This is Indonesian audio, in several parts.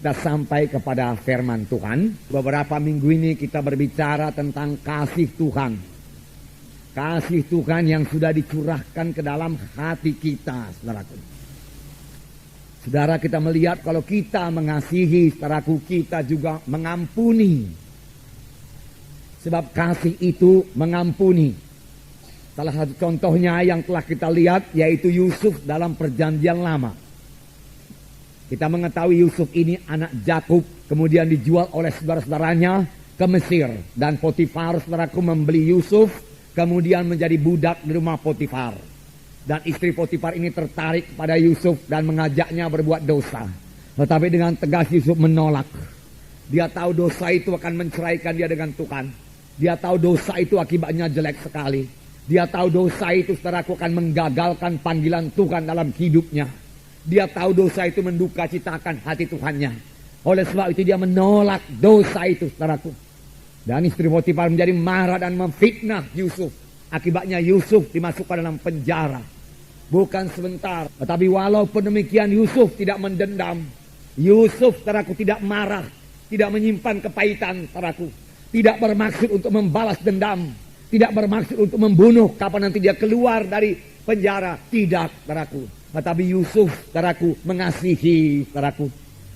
kita sampai kepada firman Tuhan. Beberapa minggu ini kita berbicara tentang kasih Tuhan. Kasih Tuhan yang sudah dicurahkan ke dalam hati kita, saudaraku. Saudara, kita melihat kalau kita mengasihi, saudaraku, kita juga mengampuni. Sebab kasih itu mengampuni. Salah satu contohnya yang telah kita lihat yaitu Yusuf dalam perjanjian lama. Kita mengetahui Yusuf ini anak Yakub, kemudian dijual oleh saudara-saudaranya ke Mesir. Dan Potifar, saudaraku, membeli Yusuf, kemudian menjadi budak di rumah Potifar. Dan istri Potifar ini tertarik pada Yusuf dan mengajaknya berbuat dosa. Tetapi dengan tegas Yusuf menolak. Dia tahu dosa itu akan menceraikan dia dengan Tuhan. Dia tahu dosa itu akibatnya jelek sekali. Dia tahu dosa itu, saudaraku, akan menggagalkan panggilan Tuhan dalam hidupnya. Dia tahu dosa itu menduka citakan hati Tuhannya. Oleh sebab itu dia menolak dosa itu, saudaraku. Dan istri Potifar menjadi marah dan memfitnah Yusuf. Akibatnya Yusuf dimasukkan dalam penjara. Bukan sebentar, tetapi walaupun demikian Yusuf tidak mendendam. Yusuf, saudaraku, tidak marah, tidak menyimpan kepahitan, saudaraku. Tidak bermaksud untuk membalas dendam. Tidak bermaksud untuk membunuh kapan nanti dia keluar dari penjara. Tidak, saudaraku. Tetapi Yusuf, saudaraku, mengasihi, saudaraku.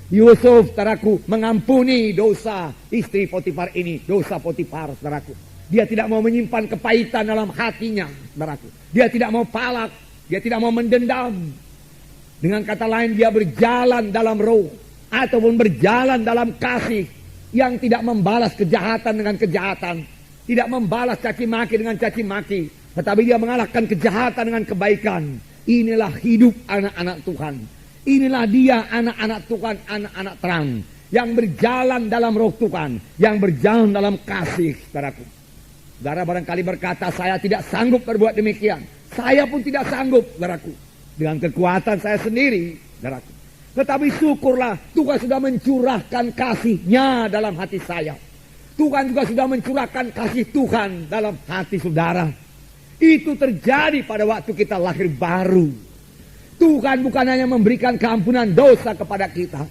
Yusuf, saudaraku, mengampuni dosa istri Potifar ini. Dosa Potifar, saudaraku. Dia tidak mau menyimpan kepahitan dalam hatinya, saudaraku. Dia tidak mau palak. Dia tidak mau mendendam. Dengan kata lain, dia berjalan dalam roh. Ataupun berjalan dalam kasih. Yang tidak membalas kejahatan dengan kejahatan. Tidak membalas caci maki dengan caci maki. Tetapi dia mengalahkan kejahatan dengan kebaikan. Inilah hidup anak-anak Tuhan. Inilah dia anak-anak Tuhan, anak-anak terang. Yang berjalan dalam roh Tuhan. Yang berjalan dalam kasih, saudaraku. Saudara barangkali berkata, saya tidak sanggup berbuat demikian. Saya pun tidak sanggup, saudaraku. Dengan kekuatan saya sendiri, saudaraku. Tetapi syukurlah Tuhan sudah mencurahkan kasih-Nya dalam hati saya. Tuhan juga sudah mencurahkan kasih Tuhan dalam hati saudara. Itu terjadi pada waktu kita lahir baru. Tuhan bukan hanya memberikan keampunan dosa kepada kita.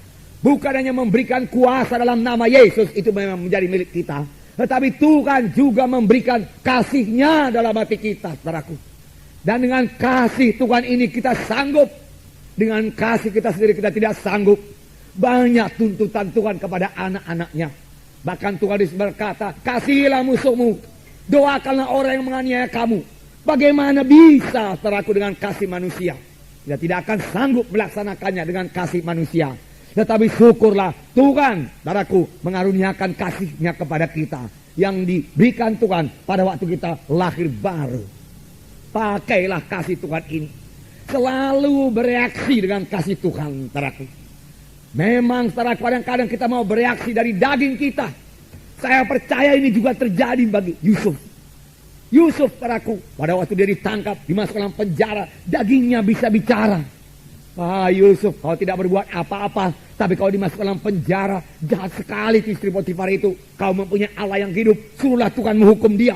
Bukan hanya memberikan kuasa dalam nama Yesus, itu memang menjadi milik kita. Tetapi Tuhan juga memberikan kasih-Nya dalam hati kita, saudaraku. Dan dengan kasih Tuhan ini kita sanggup. Dengan kasih kita sendiri kita tidak sanggup. Banyak tuntutan Tuhan kepada anak-anaknya. Bahkan Tuhan berkata, kasihilah musuhmu. Doakanlah orang yang menganiaya kamu. Bagaimana bisa, saudaraku, dengan kasih manusia? Kita tidak akan sanggup melaksanakannya dengan kasih manusia. Tetapi syukurlah Tuhan, saudaraku, mengaruniakan kasih-Nya kepada kita. Yang diberikan Tuhan pada waktu kita lahir baru. Pakailah kasih Tuhan ini. Selalu bereaksi dengan kasih Tuhan, saudaraku. Memang, saudaraku, kadang-kadang kita mau bereaksi dari daging kita. Saya percaya ini juga terjadi bagi Yusuf. Yusuf, saudaraku, pada waktu dia ditangkap, dimasukkan dalam penjara, dagingnya bisa bicara. Yusuf, kau tidak berbuat apa-apa, tapi kau dimasukkan dalam penjara, jahat sekali istri Potifar itu. Kau mempunyai Allah yang hidup, suruhlah Tuhan menghukum dia.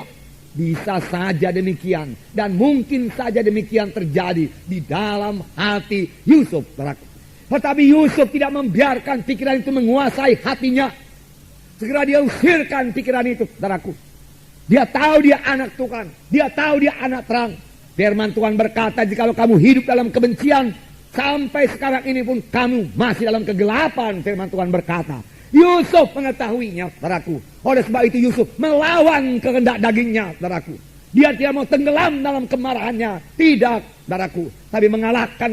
Bisa saja demikian, dan mungkin saja demikian terjadi di dalam hati Yusuf, saudaraku. Tetapi Yusuf tidak membiarkan pikiran itu menguasai hatinya. Segera dia usirkan pikiran itu, saudaraku. Dia tahu dia anak Tuhan. Dia tahu dia anak terang. Firman Tuhan berkata, jikalau kamu hidup dalam kebencian, sampai sekarang ini pun kamu masih dalam kegelapan. Firman Tuhan berkata. Yusuf mengetahuinya, saudaraku. Oleh sebab itu Yusuf melawan kehendak dagingnya, saudaraku. Dia tidak mau tenggelam dalam kemarahannya. Tidak, saudaraku. Tapi mengalahkan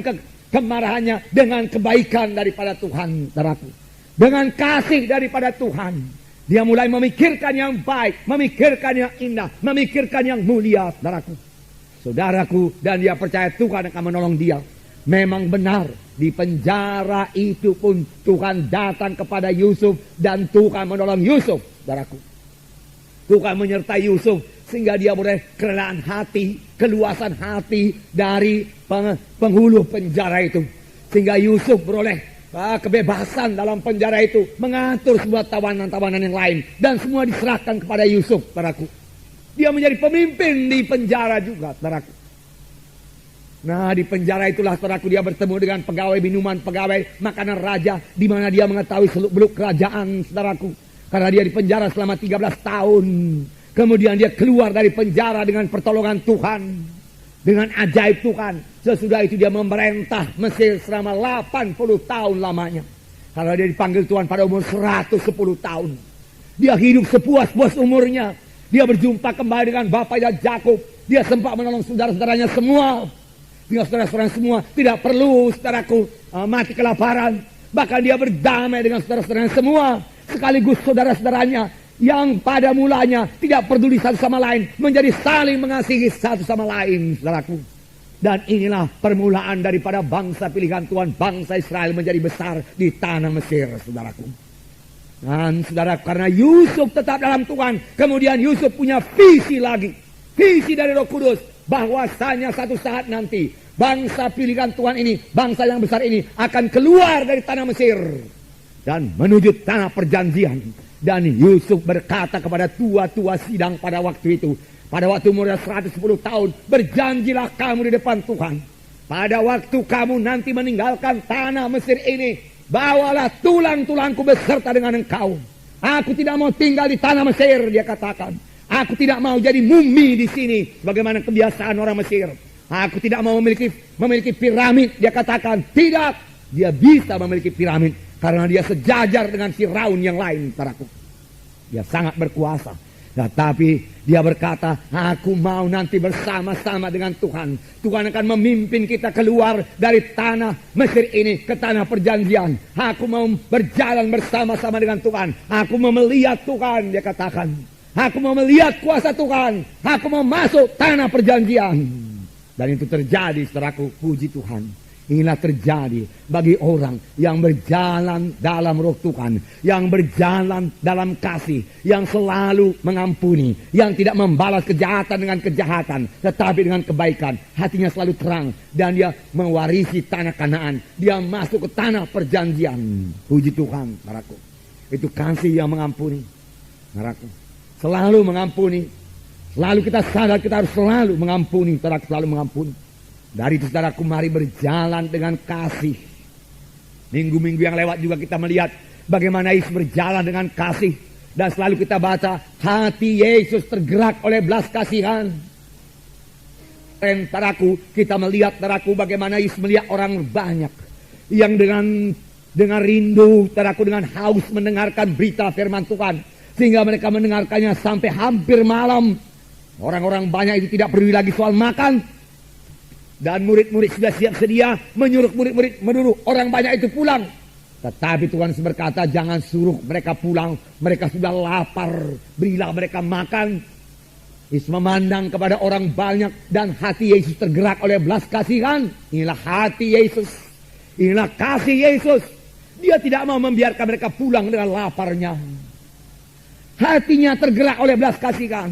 kemarahannya dengan kebaikan daripada Tuhan, saudaraku. Dengan kasih daripada Tuhan. Dia mulai memikirkan yang baik, memikirkan yang indah, memikirkan yang mulia, saudaraku. Saudaraku, dan dia percaya Tuhan akan menolong dia. Memang benar, di penjara itu pun Tuhan datang kepada Yusuf dan Tuhan menolong Yusuf, saudaraku. Tuhan menyertai Yusuf sehingga dia boleh kerelaan hati, keluasan hati dari penghulu penjara itu. Sehingga Yusuf beroleh kebebasan dalam penjara itu, mengatur semua tawanan-tawanan yang lain, dan semua diserahkan kepada Yusuf, saudaraku. Dia menjadi pemimpin di penjara juga, saudaraku. Nah, di penjara itulah saudaraku dia bertemu dengan pegawai minuman, pegawai makanan raja, di mana dia mengetahui seluk-beluk kerajaan, saudaraku. Karena dia di penjara selama 13 tahun. Kemudian dia keluar dari penjara dengan pertolongan Tuhan, dengan ajaib Tuhan. Sesudah itu dia memerintah Mesir selama 80 tahun lamanya. Karena dia dipanggil Tuhan pada umur 110 tahun. Dia hidup sepuas-puas umurnya. Dia berjumpa kembali dengan bapaknya Yakub. Dia sempat menolong saudara-saudaranya semua. Dengan saudara-saudaranya semua. Tidak perlu saudaraku mati kelaparan. Bahkan dia berdamai dengan saudara-saudaranya semua. Sekaligus saudara-saudaranya yang pada mulanya tidak peduli satu sama lain. Menjadi saling mengasihi satu sama lain, saudaraku. Dan inilah permulaan daripada bangsa pilihan Tuhan. Bangsa Israel menjadi besar di tanah Mesir, saudaraku. Dan saudara, karena Yusuf tetap dalam Tuhan, kemudian Yusuf punya visi lagi. Visi dari Roh Kudus. Bahwasanya satu saat nanti bangsa pilihan Tuhan ini, bangsa yang besar ini akan keluar dari tanah Mesir dan menuju tanah perjanjian. Dan Yusuf berkata kepada tua-tua sidang pada waktu itu, pada waktu umurnya 110 tahun, berjanjilah kamu di depan Tuhan. Pada waktu kamu nanti meninggalkan tanah Mesir ini, bawalah tulang-tulangku beserta dengan engkau. Aku tidak mau tinggal di tanah Mesir, dia katakan. Aku tidak mau jadi mumi di sini, bagaimana kebiasaan orang Mesir. Aku tidak mau memiliki piramid, dia katakan. Tidak, dia bisa memiliki piramid karena dia sejajar dengan Firaun yang lain, saudaraku. Dia sangat berkuasa. Tetapi dia berkata, aku mau nanti bersama-sama dengan Tuhan. Tuhan akan memimpin kita keluar dari tanah Mesir ini ke tanah perjanjian. Aku mau berjalan bersama-sama dengan Tuhan. Aku mau melihat Tuhan, dia katakan. Aku mau melihat kuasa Tuhan. Aku mau masuk tanah perjanjian. Dan itu terjadi, saudaraku, puji Tuhan. Inilah terjadi bagi orang yang berjalan dalam Roh Tuhan, yang berjalan dalam kasih, yang selalu mengampuni, yang tidak membalas kejahatan dengan kejahatan, tetapi dengan kebaikan. Hatinya selalu terang dan dia mewarisi tanah Kanaan. Dia masuk ke tanah perjanjian. Puji Tuhan, saudaraku. Itu kasih yang mengampuni, saudaraku. Selalu mengampuni. Selalu kita sadar kita harus selalu mengampuni, saudaraku, selalu mengampuni. Dari itu saudaraku, mari berjalan dengan kasih. Minggu-minggu yang lewat juga kita melihat bagaimana Yesus berjalan dengan kasih. Dan selalu kita baca, hati Yesus tergerak oleh belas kasihan. Dan saudaraku, kita melihat saudaraku bagaimana Yesus melihat orang banyak. Yang dengan rindu, saudaraku, dengan haus mendengarkan berita firman Tuhan. Sehingga mereka mendengarkannya sampai hampir malam. Orang-orang banyak itu tidak peduli lagi soal makan. Dan murid-murid sudah siap sedia menyuruh murid-murid menurut orang banyak itu pulang. Tetapi Tuhan berkata, jangan suruh mereka pulang. Mereka sudah lapar. Berilah mereka makan. Yesus memandang kepada orang banyak dan hati Yesus tergerak oleh belas kasihan. Inilah hati Yesus. Inilah kasih Yesus. Dia tidak mau membiarkan mereka pulang dengan laparnya. Hatinya tergerak oleh belas kasihan.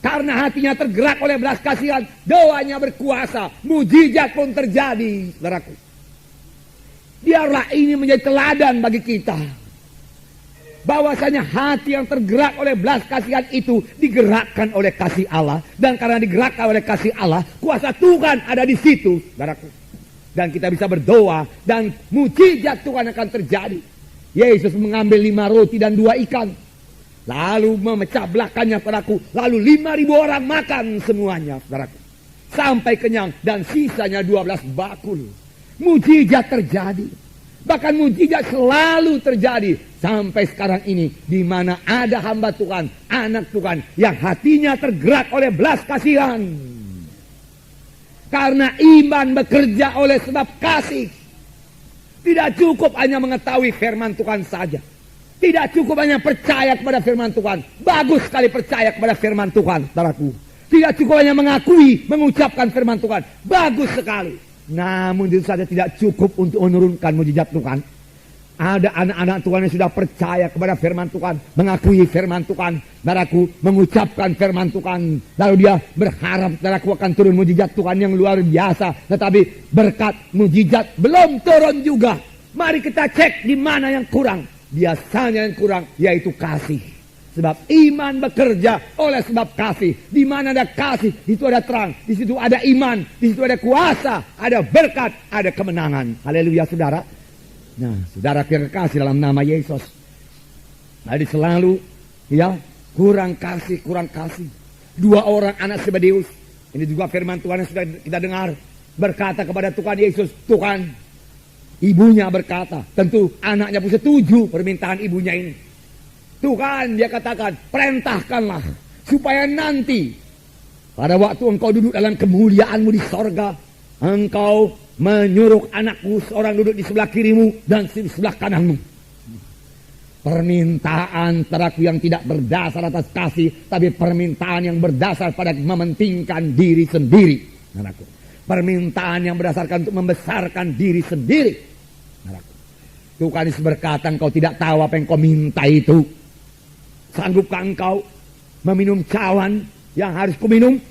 Karena hatinya tergerak oleh belas kasihan, doanya berkuasa, mujizat pun terjadi, saudaraku. Biarlah ini menjadi teladan bagi kita. Bahwasanya hati yang tergerak oleh belas kasihan itu digerakkan oleh kasih Allah. Dan karena digerakkan oleh kasih Allah, kuasa Tuhan ada di situ, saudaraku. Dan kita bisa berdoa dan mujizat Tuhan akan terjadi. Yesus mengambil 5 roti dan 2 ikan. Lalu memecah belahkannya, saudaraku. Lalu 5.000 orang makan semuanya, saudaraku. Sampai kenyang dan sisanya 12 bakul. Mujizat terjadi. Bahkan mujizat selalu terjadi sampai sekarang ini, di mana ada hamba Tuhan, anak Tuhan yang hatinya tergerak oleh belas kasihan. Karena iman bekerja oleh sebab kasih. Tidak cukup hanya mengetahui firman Tuhan saja. Tidak cukup hanya percaya kepada firman Tuhan. Bagus sekali percaya kepada firman Tuhan, saudaraku. Tidak cukup hanya mengakui, mengucapkan firman Tuhan. Bagus sekali. Namun itu saja tidak cukup untuk menurunkan mujizat Tuhan. Ada anak-anak Tuhan yang sudah percaya kepada firman Tuhan, mengakui firman Tuhan, saudaraku, mengucapkan firman Tuhan. Lalu dia berharap, saudaraku, akan turun mujizat Tuhan yang luar biasa. Tetapi berkat mujizat belum turun juga. Mari kita cek di mana yang kurang. Biasanya yang kurang yaitu kasih. Sebab iman bekerja oleh sebab kasih. Di mana ada kasih, di situ ada terang. Di situ ada iman, di situ ada kuasa, ada berkat, ada kemenangan. Haleluya saudara. Nah, saudara yang kekasih dalam nama Yesus. Jadi selalu ya kurang kasih. Dua orang anak Zebedeus. Ini juga firman Tuhan yang sudah kita dengar. Berkata kepada Tuhan Yesus, Tuhan. Ibunya berkata, tentu anaknya pun setuju permintaan ibunya ini. Tuhan, dia katakan, perintahkanlah supaya nanti pada waktu engkau duduk dalam kemuliaanmu di sorga, engkau menyuruh anakku seorang duduk di sebelah kirimu dan di sebelah kananmu. Permintaan saudaraku yang tidak berdasar atas kasih, tapi permintaan yang berdasar pada mementingkan diri sendiri. Saudaraku. Permintaan yang berdasarkan untuk membesarkan diri sendiri. Saudaraku. Tuhan Yesus berkata, engkau tidak tahu apa yang kau minta itu. Sanggupkah engkau meminum cawan yang harus kuminum?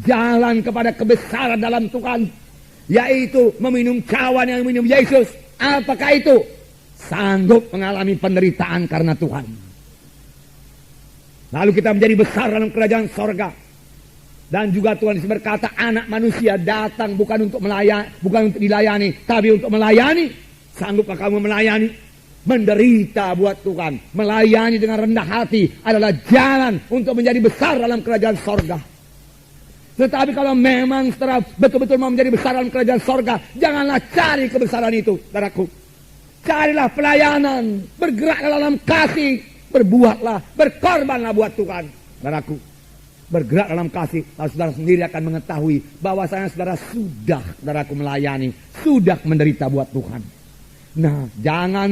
Jalan kepada kebesaran dalam Tuhan, yaitu meminum cawan yang minum Yesus. Apakah itu? Sanggup mengalami penderitaan karena Tuhan. Lalu kita menjadi besar dalam kerajaan sorga. Dan juga Tuhan Yesus berkata, anak manusia datang bukan untuk melayani, bukan untuk dilayani, tapi untuk melayani. Sanggupkah kamu melayani? Menderita buat Tuhan, melayani dengan rendah hati adalah jalan untuk menjadi besar dalam kerajaan sorga. Tetapi kalau memang setelah betul-betul mau menjadi besar dalam kerajaan sorga, janganlah cari kebesaran itu, saudaraku. Carilah pelayanan, bergerak dalam kasih, berbuatlah, berkorbanlah buat Tuhan, saudaraku. Bergerak dalam kasih, lalu saudara sendiri akan mengetahui bahwasanya saudara sudah, saudaraku, melayani, sudah menderita buat Tuhan. Nah, jangan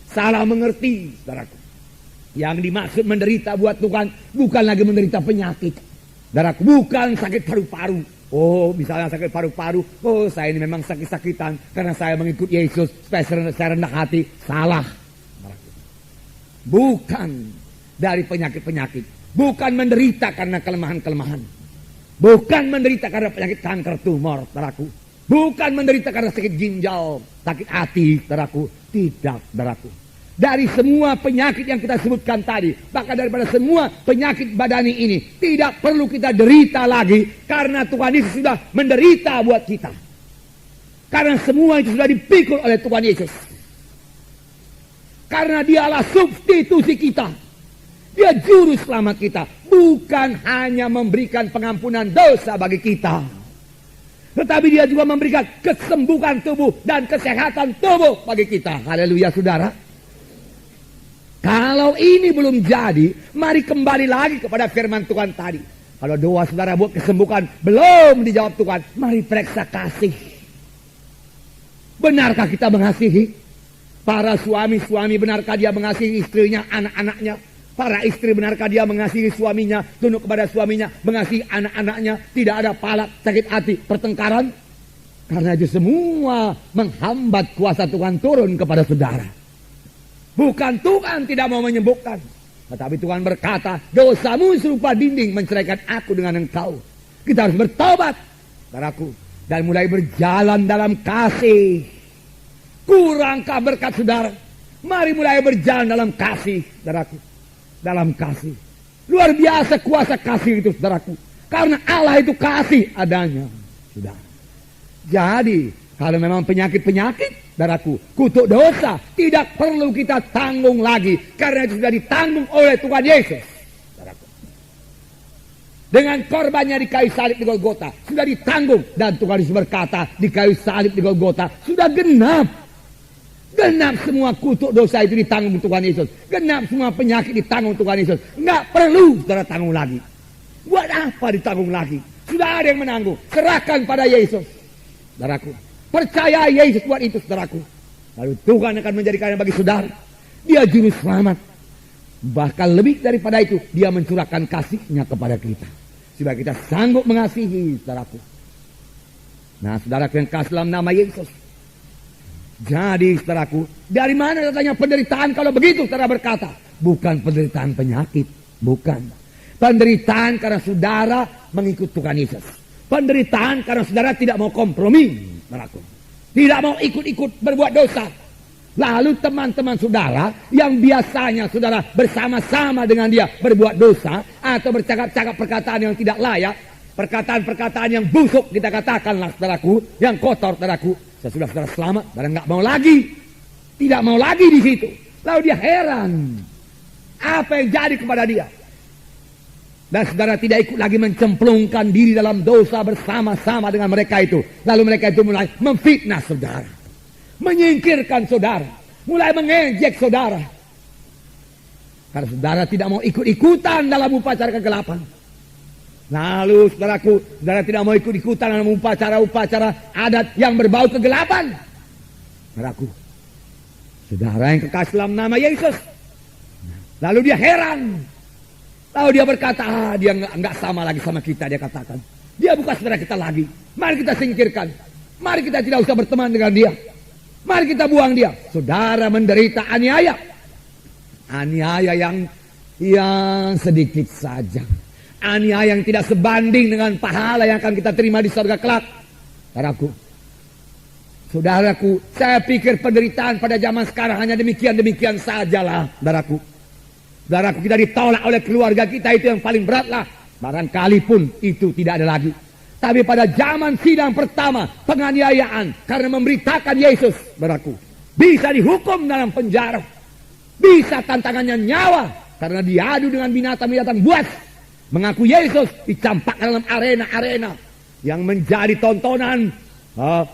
salah mengerti, saudaraku. Yang dimaksud menderita buat Tuhan bukan lagi menderita penyakit, saudaraku, bukan sakit paru-paru. Oh, misalnya sakit paru-paru, oh saya ini memang sakit-sakitan karena saya mengikut Yesus, supaya saya rendah hati. Salah, saudaraku. Bukan dari penyakit-penyakit, bukan menderita karena kelemahan-kelemahan, bukan menderita karena penyakit kanker tumor, saudaraku. Bukan menderita karena sakit ginjal, sakit hati, saudaraku. Tidak, saudaraku. Dari semua penyakit yang kita sebutkan tadi, bahkan daripada semua penyakit badani ini, tidak perlu kita derita lagi, karena Tuhan Yesus sudah menderita buat kita. Karena semua itu sudah dipikul oleh Tuhan Yesus. Karena dialah substitusi kita. Dia juru selamat kita. Bukan hanya memberikan pengampunan dosa bagi kita, tetapi dia juga memberikan kesembuhan tubuh dan kesehatan tubuh bagi kita. Haleluya saudara. Kalau ini belum jadi, mari kembali lagi kepada firman Tuhan tadi. Kalau doa saudara buat kesembuhan belum dijawab Tuhan, mari periksa kasih. Benarkah kita mengasihi? Para suami-suami, benarkah dia mengasihi istrinya, anak-anaknya? Para istri, benarkah dia mengasihi suaminya, tunduk kepada suaminya, mengasihi anak-anaknya, tidak ada palak, sakit hati, pertengkaran? Karena itu semua menghambat kuasa Tuhan turun kepada saudara. Bukan Tuhan tidak mau menyembuhkan, tetapi Tuhan berkata, dosamu serupa dinding menceraikan aku dengan engkau. Kita harus bertobat, saudaraku, dan mulai berjalan dalam kasih. Kurangkah berkat saudara? Mari mulai berjalan dalam kasih, saudaraku. Dalam kasih. Luar biasa kuasa kasih itu, saudaraku. Karena Allah itu kasih adanya, saudara. Jadi, kalau memang penyakit-penyakit, saudaraku, kutuk dosa, tidak perlu kita tanggung lagi. Karena itu sudah ditanggung oleh Tuhan Yesus, saudaraku. Dengan korbannya di kayu salib di Golgota, sudah ditanggung. Dan Tuhan Yesus berkata, di kayu salib di Golgota, sudah genap. Genap semua kutuk dosa itu ditanggung Tuhan Yesus. Genap semua penyakit ditanggung Tuhan Yesus. Enggak perlu saudara tanggung lagi. Buat apa ditanggung lagi? Sudah ada yang menanggung. Serahkan pada Yesus, saudaraku. Percaya Yesus buat itu, saudaraku. Lalu Tuhan akan menjadikannya bagi saudara. Dia juru selamat. Bahkan lebih daripada itu, dia mencurahkan kasihnya kepada kita. Supaya kita sanggup mengasihi, saudaraku. Nah, saudaraku yang kasih dalam nama Yesus. Jadi saudaraku, dari mana datangnya penderitaan kalau begitu? Saudara berkata, bukan penderitaan penyakit, bukan. Penderitaan karena saudara mengikut Tuhan Yesus. Penderitaan karena saudara tidak mau kompromi, saudaraku. Tidak mau ikut-ikut berbuat dosa. Lalu teman-teman saudara yang biasanya saudara bersama-sama dengan dia berbuat dosa atau bercakap-cakap perkataan yang tidak layak, perkataan-perkataan yang busuk kita katakanlah saudaraku, yang kotor saudaraku, sesudah saudara selamat, saudara nggak mau lagi, tidak mau lagi di situ. Lalu dia heran, apa yang jadi kepada dia? Dan saudara tidak ikut lagi mencemplungkan diri dalam dosa bersama-sama dengan mereka itu. Lalu mereka itu mulai memfitnah saudara, menyingkirkan saudara, mulai mengejek saudara. Karena saudara tidak mau ikut-ikutan dalam upacara kegelapan. Lalu saudaraku, saudara tidak mau ikut-ikutan dalam upacara-upacara adat yang berbau kegelapan. Saudaraku, saudara yang kekasih dalam nama Yesus. Lalu dia heran. Lalu dia berkata, dia enggak sama lagi sama kita, dia katakan. Dia bukan saudara kita lagi. Mari kita singkirkan. Mari kita tidak usah berteman dengan dia. Mari kita buang dia. Saudara menderita aniaya. Aniaya yang sedikit saja. Aniaya yang tidak sebanding dengan pahala yang akan kita terima di surga kelak. Saudaraku, saya pikir penderitaan pada zaman sekarang hanya demikian-demikian sajalah, saudaraku. Saudaraku, kita ditolak oleh keluarga kita, itu yang paling berat lah. Barangkali pun itu tidak ada lagi. Tapi pada zaman sidang pertama, penganiayaan karena memberitakan Yesus, saudaraku, bisa dihukum dalam penjara. Bisa tantangannya nyawa karena diadu dengan binatang-binatang buas. Mengaku Yesus dicampakkan dalam arena-arena yang menjadi tontonan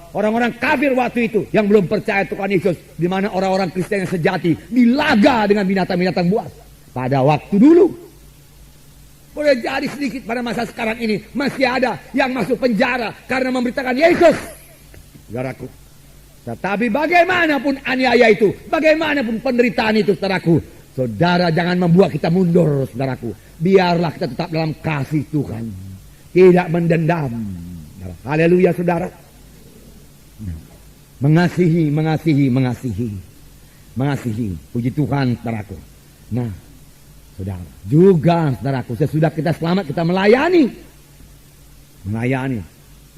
orang-orang kafir waktu itu yang belum percaya Tuhan Yesus, di mana orang-orang Kristen yang sejati dilaga dengan binatang-binatang buas. Pada waktu dulu, boleh jadi sedikit pada masa sekarang ini masih ada yang masuk penjara karena memberitakan Yesus, saudaraku. Tetapi bagaimanapun aniaya itu, bagaimanapun penderitaan itu, saudaraku, saudara jangan membuat kita mundur, saudaraku. Biarlah kita tetap dalam kasih Tuhan, tidak mendendam. Haleluya, saudara. Mengasihi. Puji Tuhan, saudaraku. Nah, saudara, juga saudaraku, sesudah kita selamat kita melayani.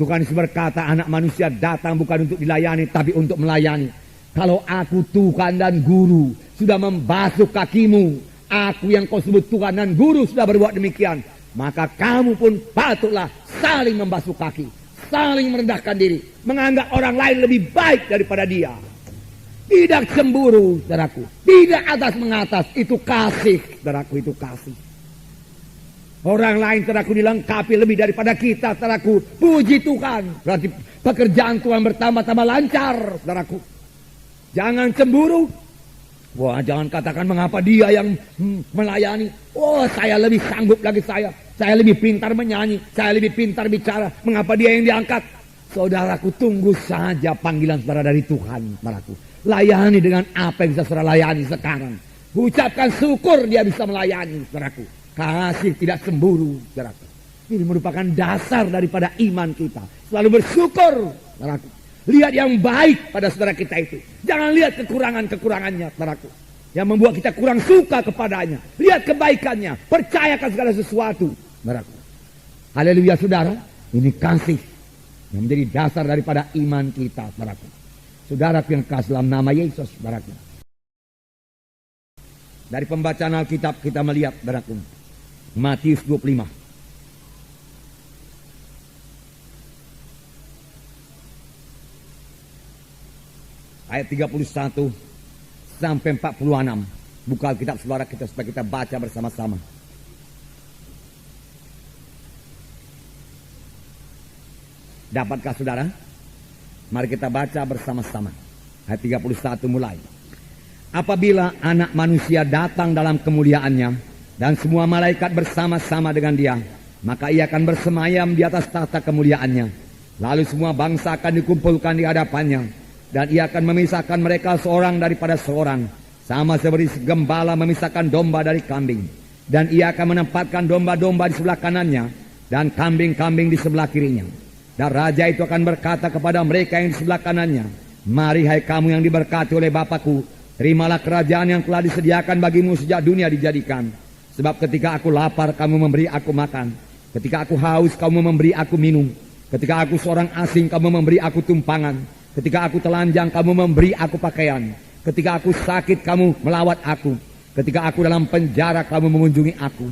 Tuhan Yesus berkata, anak manusia datang bukan untuk dilayani, tapi untuk melayani. Kalau aku Tuhan dan Guru sudah membasuh kakimu, aku yang kau sebut Tuhan dan Guru sudah berbuat demikian, maka kamu pun patutlah saling membasuh kaki, saling merendahkan diri, menganggap orang lain lebih baik daripada dia. Tidak cemburu, saudaraku. Tidak atas mengatas. Itu kasih, saudaraku, itu kasih. Orang lain, saudaraku, dilengkapi lebih daripada kita, saudaraku. Puji Tuhan. Berarti pekerjaan Tuhan bertambah-tambah lancar, saudaraku. Jangan cemburu. Wah, jangan katakan mengapa dia yang melayani. Oh, saya lebih sanggup lagi saya. Saya lebih pintar menyanyi. Saya lebih pintar bicara. Mengapa dia yang diangkat? Saudaraku, tunggu saja panggilan saudara dari Tuhan, saudaraku. Layani dengan apa yang bisa saudara layani sekarang. Ucapkan syukur dia bisa melayani, saudaraku. Kasih tidak cemburu, saudaraku. Ini merupakan dasar daripada iman kita. Selalu bersyukur, saudaraku. Lihat yang baik pada saudara kita itu. Jangan lihat kekurangan-kekurangannya, saudaraku. Yang membuat kita kurang suka kepadanya. Lihat kebaikannya. Percayakan segala sesuatu, saudaraku. Haleluya, saudara. Ini kasih yang menjadi dasar daripada iman kita, saudaraku. Saudara yang kasih dalam nama Yesus, saudaraku. Dari pembacaan Alkitab kita melihat, saudaraku, Matius 25. Ayat 31 sampai 46. Buka Alkitab saudara kita supaya kita baca bersama-sama. Dapatkah saudara? Mari kita baca bersama-sama. Ayat 31 mulai. Apabila anak manusia datang dalam kemuliaannya dan semua malaikat bersama-sama dengan dia, maka ia akan bersemayam di atas tahta kemuliaannya. Lalu semua bangsa akan dikumpulkan di hadapannya, dan ia akan memisahkan mereka seorang daripada seorang, sama seperti gembala memisahkan domba dari kambing. Dan ia akan menempatkan domba-domba di sebelah kanannya dan kambing-kambing di sebelah kirinya. Dan raja itu akan berkata kepada mereka yang di sebelah kanannya, mari hai kamu yang diberkati oleh Bapakku, terimalah kerajaan yang telah disediakan bagimu sejak dunia dijadikan. Sebab ketika aku lapar, kamu memberi aku makan. Ketika aku haus, kamu memberi aku minum. Ketika aku seorang asing, kamu memberi aku tumpangan. Ketika aku telanjang, kamu memberi aku pakaian. Ketika aku sakit, kamu melawat aku. Ketika aku dalam penjara, kamu mengunjungi aku.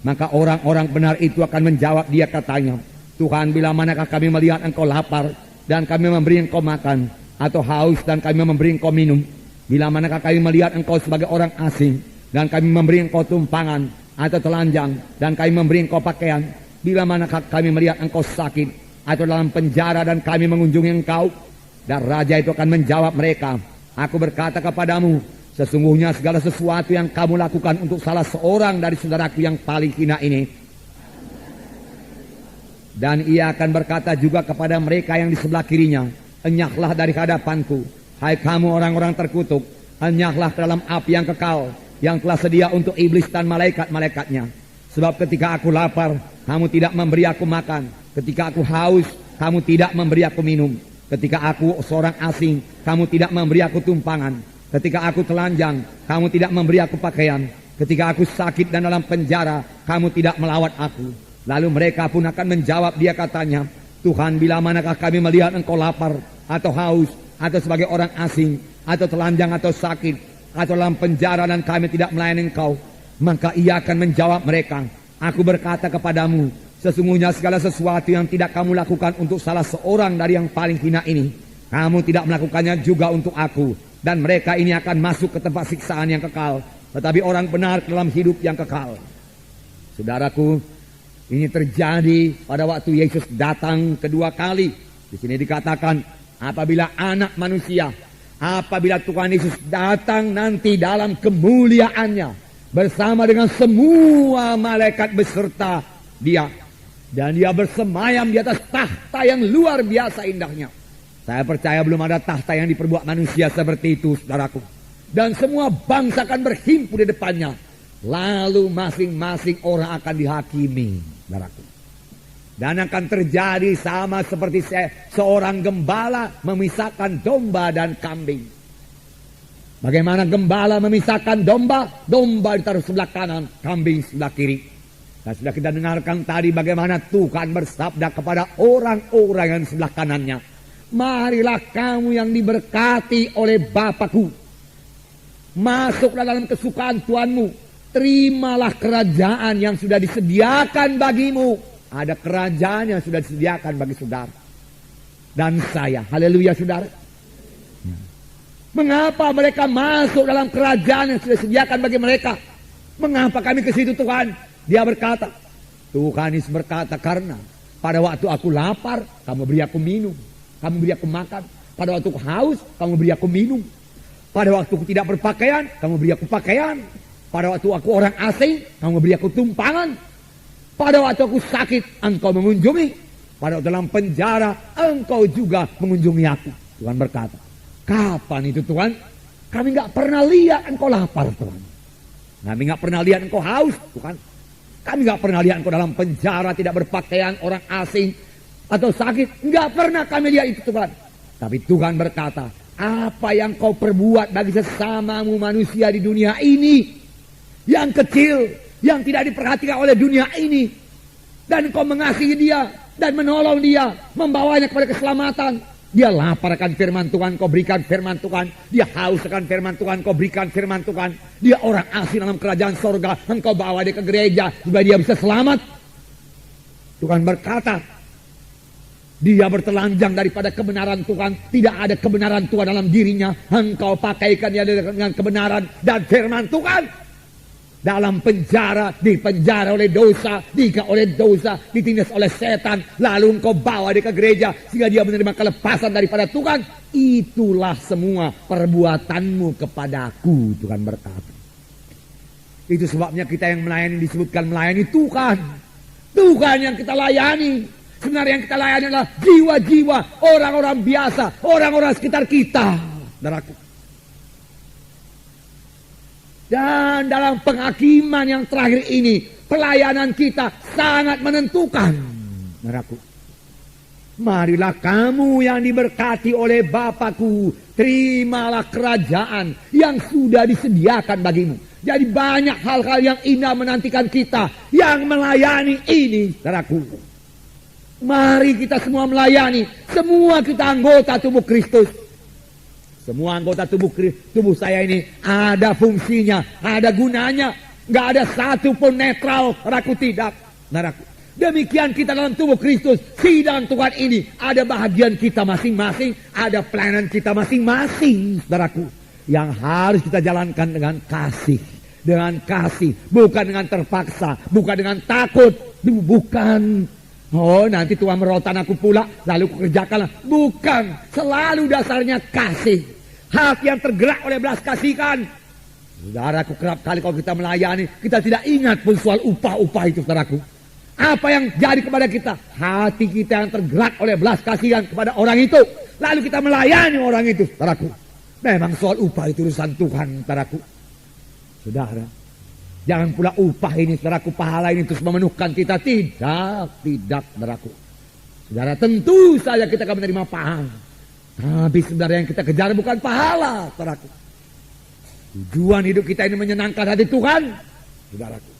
Maka orang-orang benar itu akan menjawab dia katanya, Tuhan, bila manakah kami melihat engkau lapar dan kami memberi engkau makan, atau haus dan kami memberi engkau minum? Bila manakah kami melihat engkau sebagai orang asing dan kami memberi engkau tumpangan atau telanjang dan kami memberi engkau pakaian? Bila manakah kami melihat engkau sakit atau dalam penjara dan kami mengunjungi engkau? Dan raja itu akan menjawab mereka, aku berkata kepadamu, sesungguhnya segala sesuatu yang kamu lakukan untuk salah seorang dari saudaraku yang paling hina ini. Dan ia akan berkata juga kepada mereka yang di sebelah kirinya, enyahlah dari hadapanku, hai kamu orang-orang terkutuk, enyahlah ke dalam api yang kekal, yang telah sedia untuk iblis dan malaikat-malaikatnya. Sebab ketika aku lapar, kamu tidak memberi aku makan. Ketika aku haus, kamu tidak memberi aku minum. Ketika aku seorang asing, kamu tidak memberi aku tumpangan. Ketika aku telanjang, kamu tidak memberi aku pakaian. Ketika aku sakit dan dalam penjara, kamu tidak melawat aku. Lalu mereka pun akan menjawab dia katanya, Tuhan, bila manakah kami melihat engkau lapar, atau haus, atau sebagai orang asing, atau telanjang, atau sakit, atau dalam penjara dan kami tidak melayani engkau? Maka ia akan menjawab mereka, aku berkata kepadamu, sesungguhnya segala sesuatu yang tidak kamu lakukan untuk salah seorang dari yang paling hina ini, kamu tidak melakukannya juga untuk aku. Dan mereka ini akan masuk ke tempat siksaan yang kekal, tetapi orang benar dalam hidup yang kekal. Saudaraku, ini terjadi pada waktu Yesus datang kedua kali. Di sini dikatakan, apabila anak manusia, apabila Tuhan Yesus datang nanti dalam kemuliaannya, bersama dengan semua malaikat beserta dia. Dan dia bersemayam di atas tahta yang luar biasa indahnya. Saya percaya belum ada tahta yang diperbuat manusia seperti itu, saudaraku. Dan semua bangsa akan berhimpun di depannya. Lalu masing-masing orang akan dihakimi, saudaraku. Dan akan terjadi sama seperti seorang gembala memisahkan domba dan kambing. Bagaimana gembala memisahkan domba? Domba ditaruh sebelah kanan, kambing sebelah kiri. Dan sudah kita dengarkan tadi bagaimana Tuhan bersabda kepada orang-orang yang sebelah kanannya, marilah kamu yang diberkati oleh Bapakku, masuklah dalam kesukaan Tuhanmu, terimalah kerajaan yang sudah disediakan bagimu. Ada kerajaan yang sudah disediakan bagi saudara dan saya. Haleluya, saudara. Mengapa mereka masuk dalam kerajaan yang sudah disediakan bagi mereka? Mengapa kami ke situ, Tuhan? Dia berkata, Tuhan Yesus berkata, karena pada waktu aku lapar, kamu beri aku minum. Kamu beri aku makan. Pada waktu aku haus, kamu beri aku minum. Pada waktu aku tidak berpakaian, kamu beri aku pakaian. Pada waktu aku orang asing, kamu beri aku tumpangan. Pada waktu aku sakit, engkau mengunjungi. Pada waktu dalam penjara, engkau juga mengunjungi aku. Tuhan berkata, kapan itu Tuhan? Kami nggak pernah lihat engkau lapar, Tuhan. Kami nggak pernah lihat engkau haus, Tuhan. Kami nggak pernah lihat engkau dalam penjara, tidak berpakaian, orang asing, atau sakit. Nggak pernah kami lihat itu, Tuhan. Tapi Tuhan berkata, apa yang kau perbuat bagi sesamamu manusia di dunia ini, yang kecil, yang tidak diperhatikan oleh dunia ini, dan kau mengasihi dia, dan menolong dia, membawanya kepada keselamatan. Dia lapar akan firman Tuhan, kau berikan firman Tuhan. Dia haus akan firman Tuhan, kau berikan firman Tuhan. Dia orang asing dalam kerajaan sorga, engkau bawa dia ke gereja supaya dia bisa selamat. Tuhan berkata, dia bertelanjang daripada kebenaran Tuhan. Tidak ada kebenaran Tuhan dalam dirinya. Engkau pakaikan dia dengan kebenaran dan firman Tuhan. Dalam penjara, dipenjara oleh dosa, diikat oleh dosa, ditindas oleh setan, lalu engkau bawa dia ke gereja sehingga dia menerima kelepasan daripada Tuhan. Itulah semua perbuatanmu kepadaku, Tuhan berkata. Itu sebabnya kita yang melayani disebutkan melayani Tuhan. Tuhan yang kita layani. Sebenarnya yang kita layani adalah jiwa-jiwa orang-orang biasa, orang-orang sekitar kita, saudaraku. Dan dalam penghakiman yang terakhir ini, pelayanan kita sangat menentukan, saudaraku. Marilah kamu yang diberkati oleh Bapakku, terimalah kerajaan yang sudah disediakan bagimu. Jadi banyak hal-hal yang indah menantikan kita yang melayani ini, saudaraku. Mari kita semua melayani, semua kita anggota tubuh Kristus. Semua anggota tubuh saya ini ada fungsinya, ada gunanya. Nggak ada satu pun netral, saudaraku, tidak. Saudaraku. Demikian kita dalam tubuh Kristus. Sidang Tuhan ini ada bahagian kita masing-masing, ada pelayanan kita masing-masing, saudaraku. Yang harus kita jalankan dengan kasih. Dengan kasih, bukan dengan terpaksa, bukan dengan takut, bukan. Oh, nanti Tuhan merotan aku pula, lalu kukerjakanlah. Bukan, selalu dasarnya kasih. Hati yang tergerak oleh belas kasihan. Saudaraku, kerap kali kalau kita melayani, kita tidak ingat pun soal upah-upah itu, saudaraku. Apa yang jadi kepada kita? Hati kita yang tergerak oleh belas kasihan kepada orang itu. Lalu kita melayani orang itu, saudaraku. Memang soal upah itu urusan Tuhan, saudaraku. Saudara, jangan pula upah ini, saudaraku, pahala ini terus memenuhkan kita. Tidak, saudaraku. Saudara, tentu saja kita akan menerima pahala. Tapi sebenarnya yang kita kejar bukan pahala, saudaraku. Tujuan hidup kita ini menyenangkan hati Tuhan, saudaraku.